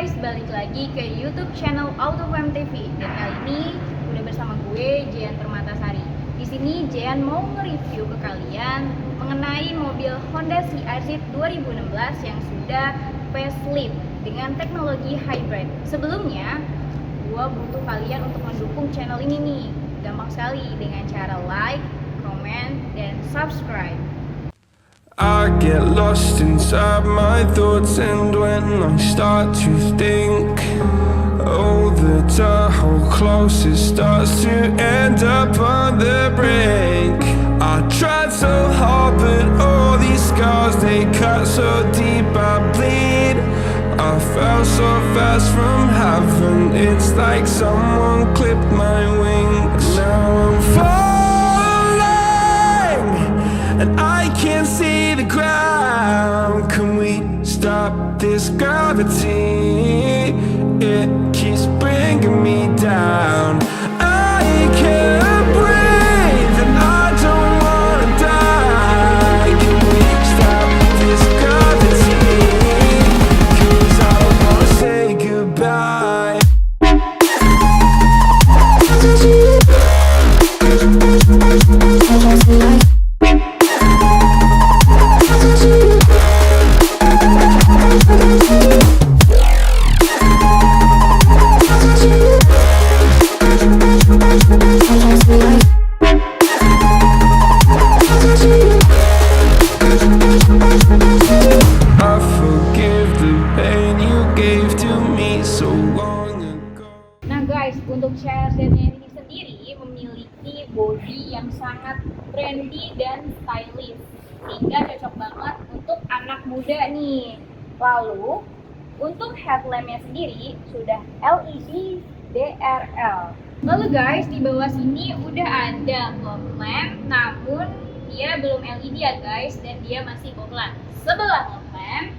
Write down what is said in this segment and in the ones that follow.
guys, balik lagi ke YouTube channel AutoFM TV. Dan kali ini udah bersama gue, Jean Permatasari. Di sini Jean mau nge-review ke kalian mengenai mobil Honda CRZ 2016 yang sudah facelift dengan teknologi hybrid. Sebelumnya, gue butuh kalian untuk mendukung channel ini nih. Gampang sekali dengan cara like, comment, dan subscribe. I get lost inside my thoughts, and when I start to think, oh, the Tahoe close, it starts to end up on the brink. I tried so hard, but all these scars, they cut so deep, I bleed. I fell so fast from heaven, it's like someone clipped my wings. Now I'm falling, and I can't see the ground. Can we stop this gravity? It keeps bringing me down. I can't breathe and I don't wanna die. Can we stop this gravity? 'Cause I don't wanna say goodbye. I forgive the pain you gave to me so long ago. Nah guys, untuk CRZ-nya ini sendiri memiliki bodi yang sangat trendy dan stylish, sehingga cocok banget untuk anak muda nih. Lalu, untuk headlampnya sendiri sudah LED DRL. Lalu guys, di bawah sini udah ada fog lamp, namun dia belum LED ya guys, dan dia masih bohlam. Sebelah fog lamp,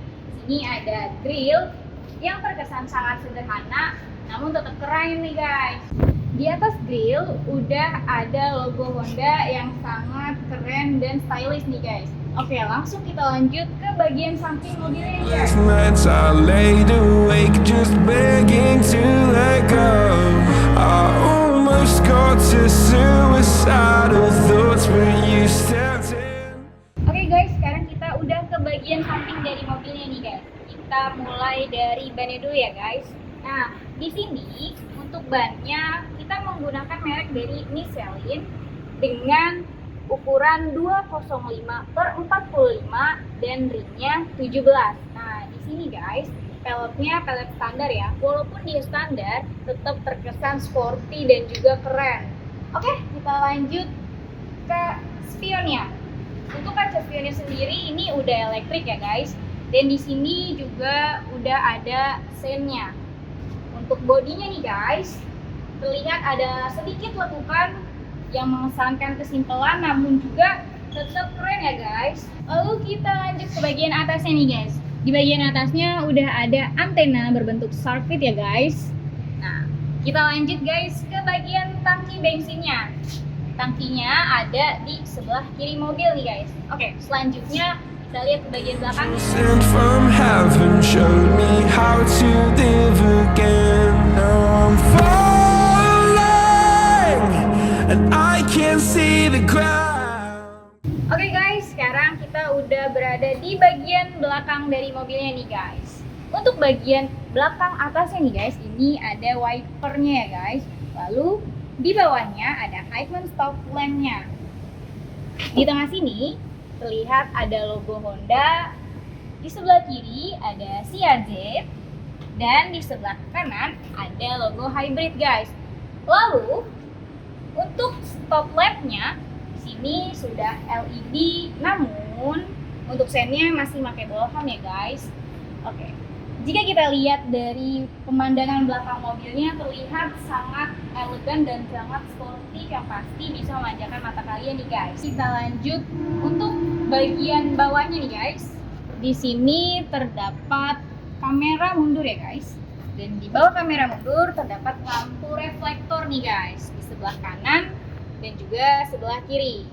sini ada grill yang terkesan sangat sederhana, namun tetap keren nih guys. Di atas grill udah ada logo Honda yang sangat keren dan stylish nih guys. Oke, langsung kita lanjut ke bagian samping mobilnya guys. Last nights I laid awake just begging to let go. I almost got to suicidal thoughts but you stepped in. Oke guys, sekarang kita udah ke bagian samping dari mobilnya nih guys. Kita mulai dari bannya dulu ya guys. Nah, di sini untuk bannya kita menggunakan merek dari Michelin dengan ukuran 205/45 dan rimnya 17. Nah, di sini guys, peleknya pelek standar ya. Walaupun dia standar, tetap terkesan sporty dan juga keren. Oke, kita lanjut ke spionnya. Untuk kaca spionnya sendiri ini udah elektrik ya guys. Dan di sini juga udah ada sennya. Untuk bodinya nih guys, terlihat ada sedikit lekukan yang mengesankan kesimpelan, namun juga tetap keren ya guys. Lalu kita lanjut ke bagian atasnya nih guys. Di bagian atasnya udah ada antena berbentuk shark fin ya guys. Nah, kita lanjut guys ke bagian tangki bensinnya. Tangkinya ada di sebelah kiri mobil nih guys. Oke, selanjutnya kita lihat ke bagian belakang. Sent from heaven showed me how to live again. Now I'm falling and I can't see the ground. Oke guys, sekarang kita udah berada di bagian belakang dari mobilnya nih guys. Untuk bagian belakang atasnya nih guys, ini ada wipernya ya guys. Lalu di bawahnya ada Highman stop lampnya. Di tengah sini terlihat ada logo Honda. Di sebelah kiri ada CRZ, dan di sebelah kanan ada logo hybrid guys. Lalu untuk stop lampnya di sini sudah LED, namun untuk sennya masih pakai bolham ya guys. Oke. Jika kita lihat dari pemandangan belakang mobilnya, terlihat sangat elegan dan sangat sporty yang pasti bisa memanjakan mata kalian nih guys. Kita lanjut untuk bagian bawahnya nih guys. Di sini terdapat kamera mundur ya guys. Dan di bawah kamera mundur terdapat lampu reflektor nih guys, di sebelah kanan dan juga sebelah kiri.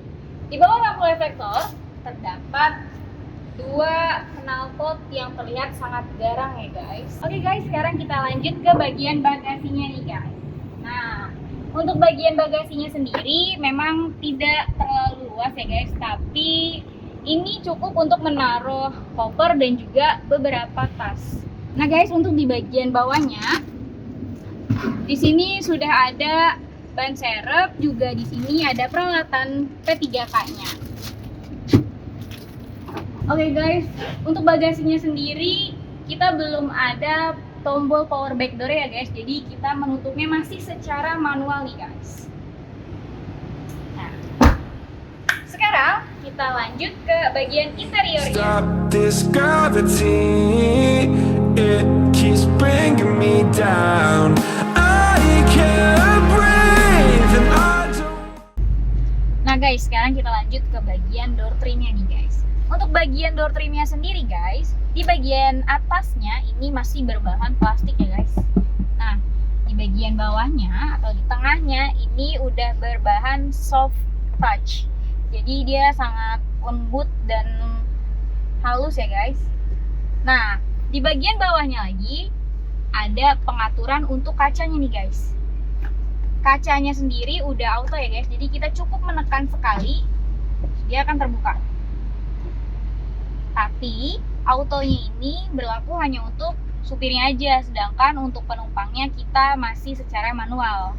Di bawah lampu reflektor terdapat dua knalpot yang terlihat sangat garang ya guys. Oke guys, sekarang kita lanjut ke bagian bagasinya nih guys. Nah, untuk bagian bagasinya sendiri memang tidak terlalu luas ya guys, tapi ini cukup untuk menaruh koper dan juga beberapa tas. Nah guys, untuk di bagian bawahnya, di sini sudah ada ban serep, juga di sini ada peralatan P3K-nya. Oke guys, untuk bagasinya sendiri kita belum ada tombol power back door ya guys, jadi kita menutupnya masih secara manual nih guys. Nah, sekarang kita lanjut ke bagian interiornya. Stop this gravity, it keeps bringing me down. I can't breathe and I don't. Nah guys, sekarang kita lanjut ke bagian door trimnya nih guys. Untuk bagian door trimnya sendiri guys, di bagian atasnya ini masih berbahan plastik ya guys. Nah, di bagian bawahnya atau di tengahnya ini udah berbahan soft touch. Jadi dia sangat lembut dan halus ya guys. Nah, di bagian bawahnya lagi ada pengaturan untuk kacanya nih guys. Kacanya sendiri udah auto ya guys, jadi kita cukup menekan sekali dia akan terbuka. Tapi autonya ini berlaku hanya untuk supirnya aja, sedangkan untuk penumpangnya kita masih secara manual.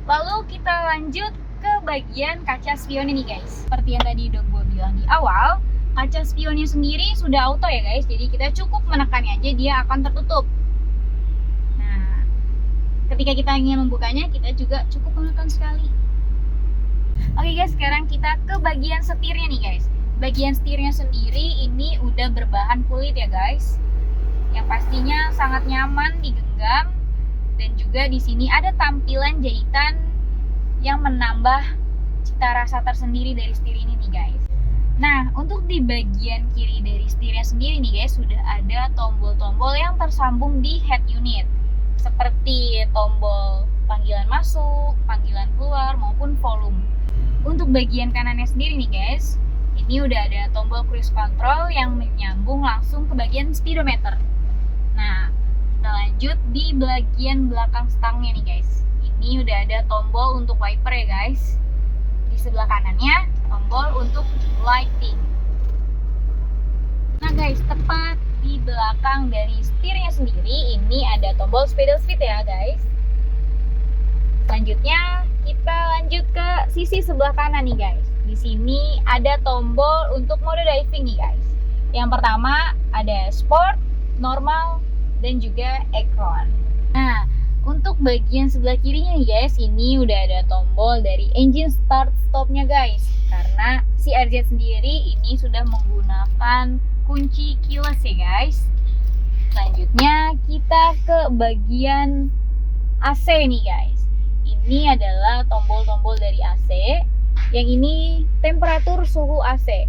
Lalu kita lanjut ke bagian kaca spionnya nih guys. Seperti yang tadi udah gue bilang di awal, kaca spionnya sendiri sudah auto ya guys, jadi kita cukup menekannya aja dia akan tertutup. Nah, ketika kita ingin membukanya kita juga cukup menekan sekali. Oke guys, sekarang kita ke bagian setirnya nih guys. Bagian setirnya sendiri ini udah berbahan kulit ya guys, yang pastinya sangat nyaman digenggam, dan juga di sini ada tampilan jahitan yang menambah cita rasa tersendiri dari setir ini nih guys. Nah, untuk di bagian kiri dari setirnya sendiri nih guys, sudah ada tombol-tombol yang tersambung di head unit, seperti tombol panggilan masuk, panggilan keluar, maupun volume. Untuk bagian kanannya sendiri nih guys, ini udah ada tombol cruise control yang menyambung langsung ke bagian speedometer. Nah, kita lanjut di bagian belakang stangnya nih guys. Ini udah ada tombol untuk wiper ya guys. Di sebelah kanannya tombol untuk lighting. Nah guys, tepat di belakang dari setirnya sendiri ini ada tombol pedal speed ya guys. Selanjutnya kita lanjut ke sisi sebelah kanan nih guys. Di sini ada tombol untuk mode driving nih guys. Yang pertama ada sport, normal, dan juga Acron. Nah, untuk bagian sebelah kirinya nih guys, ini udah ada tombol dari engine start stopnya guys. Karena si RZ sendiri ini sudah menggunakan kunci keyless ya guys. Selanjutnya kita ke bagian AC nih guys. Ini adalah tombol-tombol dari AC. Yang ini temperatur suhu AC.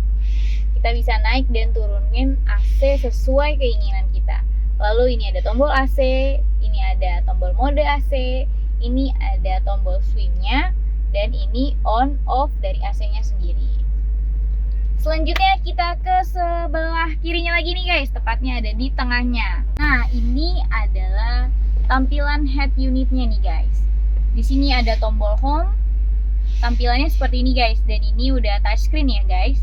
Kita bisa naik dan turunin AC sesuai keinginan kita. Lalu ini ada tombol AC, ini ada tombol mode AC, ini ada tombol swing-nya, dan ini on off dari AC-nya sendiri. Selanjutnya kita ke sebelah kirinya lagi nih guys, tepatnya ada di tengahnya. Nah, ini adalah tampilan head unitnya nih guys. Di sini ada tombol home. Tampilannya seperti ini guys, dan ini udah touchscreen ya guys.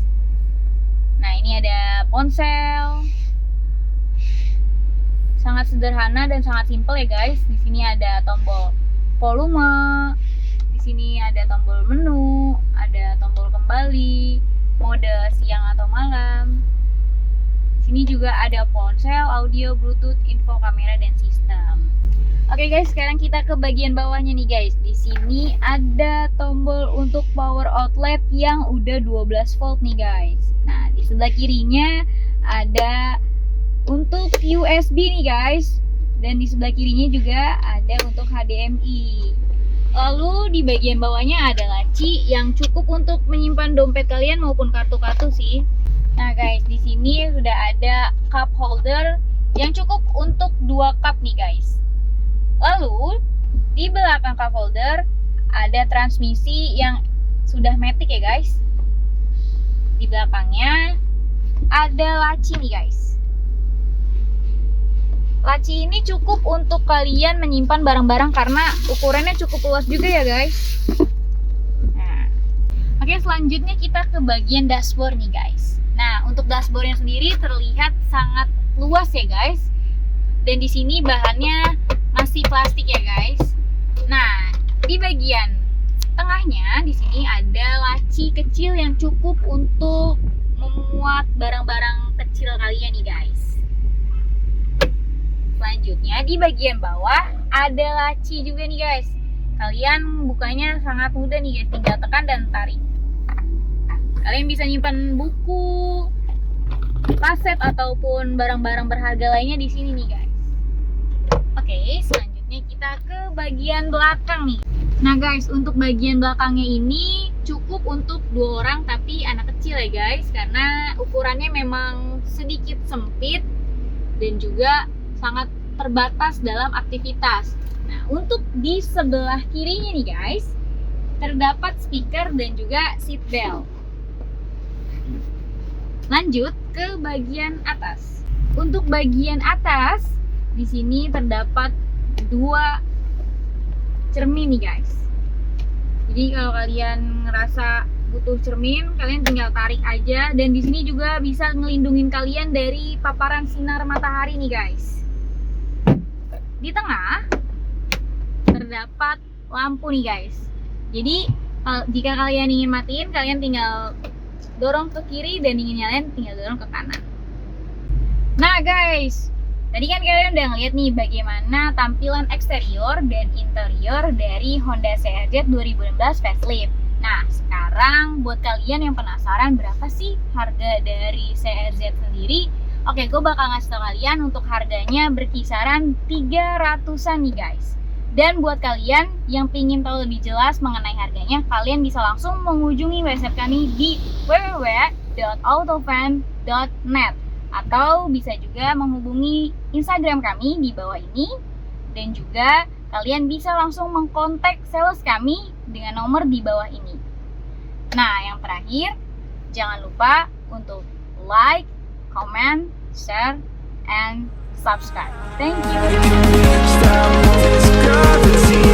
Nah, ini ada ponsel. Sangat sederhana dan sangat simple ya guys. Di sini ada tombol volume, di sini ada tombol menu, ada tombol kembali, mode siang atau malam. Di sini juga ada ponsel, audio, bluetooth, info kamera, dan sistem. Oke guys, sekarang kita ke bagian bawahnya nih guys. Di sini ada tombol untuk power outlet yang udah 12 volt nih guys. Nah, di sebelah kirinya ada untuk USB nih guys. Dan di sebelah kirinya juga ada untuk HDMI. Lalu di bagian bawahnya ada laci yang cukup untuk menyimpan dompet kalian maupun kartu-kartu sih. Nah guys, di sini sudah ada cup holder yang cukup untuk 2 cup nih guys. Lalu di belakang cup holder ada transmisi yang sudah matic ya guys. Di belakangnya ada laci nih guys. Laci ini cukup untuk kalian menyimpan barang-barang karena ukurannya cukup luas juga ya guys. Nah, oke, selanjutnya kita ke bagian dashboard nih guys. Nah, untuk dashboardnya sendiri terlihat sangat luas ya guys. Dan di sini bahannya masih plastik ya guys. Nah, di bagian tengahnya di sini ada laci kecil yang cukup untuk memuat barang-barang kecil kalian nih guys. Selanjutnya di bagian bawah ada laci juga nih guys. Kalian bukanya sangat mudah nih guys, tinggal tekan dan tarik. Kalian bisa nyimpan buku, kaset ataupun barang-barang berharga lainnya di sini nih guys. Oke, selanjutnya kita ke bagian belakang nih. Nah guys, untuk bagian belakangnya ini cukup untuk 2 orang tapi anak kecil ya guys, karena ukurannya memang sedikit sempit dan juga sangat terbatas dalam aktivitas. Nah, untuk di sebelah kirinya nih guys, terdapat speaker dan juga seat belt. Lanjut ke bagian atas. Untuk bagian atas, di sini terdapat 2 cermin nih guys. Jadi kalau kalian ngerasa butuh cermin, kalian tinggal tarik aja. Dan di sini juga bisa ngelindungin kalian dari paparan sinar matahari nih guys. Di tengah terdapat lampu nih guys. Jadi jika kalian ingin matiin, kalian tinggal dorong ke kiri, dan ingin nyalain tinggal dorong ke kanan. Nah guys, tadi kan kalian udah ngeliat nih bagaimana tampilan eksterior dan interior dari Honda CR-Z 2016 facelift. Nah, sekarang buat kalian yang penasaran berapa sih harga dari CR-Z sendiri? Oke, gue bakal ngasih tau kalian untuk harganya berkisaran 300-an nih guys. Dan buat kalian yang pingin tahu lebih jelas mengenai harganya, kalian bisa langsung mengunjungi website kami di www.autofan.net. Atau bisa juga menghubungi Instagram kami di bawah ini. Dan juga kalian bisa langsung mengkontak sales kami dengan nomor di bawah ini. Nah, yang terakhir, jangan lupa untuk like, comment, share, and subscribe. Thank you. Stop this gravity.